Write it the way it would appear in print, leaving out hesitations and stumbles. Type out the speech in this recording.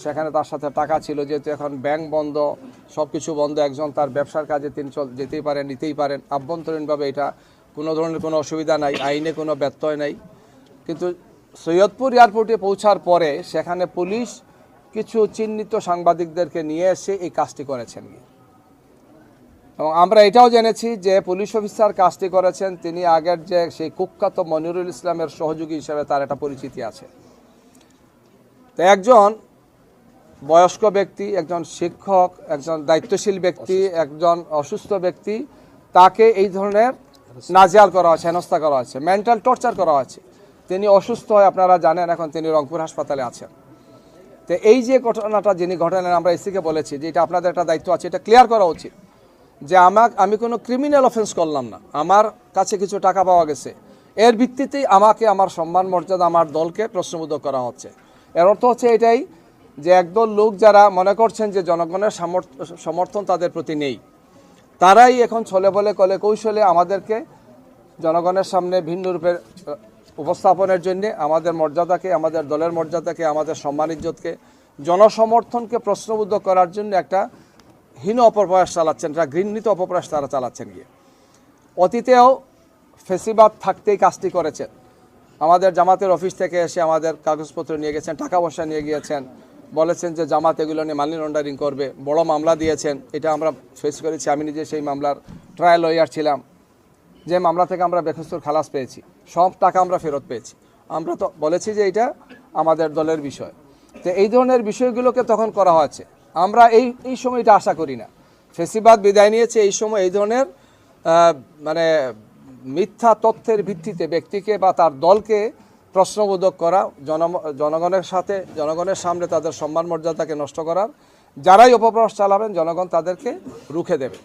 সেখানে তার সাথে টাকা ছিল, যেহেতু এখন ব্যাংক বন্ধ, সব কিছু বন্ধ, একজন তার ব্যবসার কাজে তিনি যেতেই পারেন, নিতেই পারেন, আভ্যন্তরীণভাবে এটা কোনো ধরনের কোনো অসুবিধা নাই, আইনে কোনো ব্যত্যয় নাই। কিন্তু সৈয়দপুর এয়ারপোর্টে পৌঁছার পরে সেখানে পুলিশ কিছু চিহ্নিত সাংবাদিকদেরকে নিয়ে এসে এই কাজটি করেছেন। এবং আমরা এটাও জেনেছি যে পুলিশ অফিসার কাজটি করেছেন তিনি আগের যে সেই কুখ্যাত মনিরুল ইসলামের সহযোগী হিসেবে তার একটা পরিচিতি আছে। তো একজন বয়স্ক ব্যক্তি, একজন শিক্ষক, একজন দায়িত্বশীল ব্যক্তি, একজন অসুস্থ ব্যক্তি, তাকে এই ধরনের নাজেহাল করা হয়েছে, হেনস্থা করা হয়েছে, মেন্টাল টর্চার করা হয়েছে। তিনি অসুস্থ হয়ে, আপনারা জানেন, এখন তিনি রংপুর হাসপাতালে আছেন। তো এই যে ঘটনাটা যিনি ঘটালেন, আমরা এসিকে বলেছি যে এটা আপনাদের একটা দায়িত্ব আছে, এটা ক্লিয়ার করা উচিত যে আমি কোনো ক্রিমিনাল অফেন্স করলাম না, আমার কাছে কিছু টাকা পাওয়া গেছে, এর ভিত্তিতেই আমাকে আমার সম্মান মর্যাদা আমার দলকে প্রশ্নবোধক করা হচ্ছে। এর অর্থ হচ্ছে এটাই যে একদল লোক যারা মনে করছেন যে জনগণের সমর্থন তাদের প্রতি নেই, তারাই এখন ছলে বলে কলে কৌশলে আমাদেরকে জনগণের সামনে ভিন্ন রূপে উপস্থাপনের জন্য আমাদের মর্যাদাকে, আমাদের দলের মর্যাদাকে, আমাদের সম্মান ইজ্জতকে, জনসমর্থনকে প্রশ্নবোধক করার জন্য একটা হীন অপপ্রয়াস চালাচ্ছেন, একটা ঘৃণিত অপপ্রয়াস তারা চালাচ্ছেন। গিয়ে অতীতেও ফেসিবাদ থাকতেই কাজটি করেছেন। আমাদের জামাতের অফিস থেকে এসে আমাদের কাগজপত্র নিয়ে গেছেন, টাকা পয়সা নিয়ে গিয়েছেন, বলেছেন যে জামাত এগুলো নিয়ে মানি লন্ডারিং করবে, বড় মামলা দিয়েছেন। এটা আমরা ফেস করেছি, আমি নিজে সেই মামলার ট্রায়াল লয়ার ছিলাম, যে মামলা থেকে আমরা বেকসুর খালাস পেয়েছি, সব টাকা আমরা ফেরত পেয়েছি। আমরা তো বলেছি যে এটা আমাদের দলের বিষয়। তো এই ধরনের বিষয়গুলোকে তখন করা হয়েছে। আমরা এই সময়টা আশা করি না। ফেসিবাদ বিদায় নিয়েছে, এই সময় এই ধরনের মানে মিথ্যা তথ্যের ভিত্তিতে ব্যক্তিকে বা তার দলকে প্রশ্নবোধক করা, জনগণের সামনে তাদের সম্মান মর্যাদাকে নষ্ট করার, যারাই অপপ্রয়াস চালাবেন জনগণ তাদেরকে রুখে দেবে।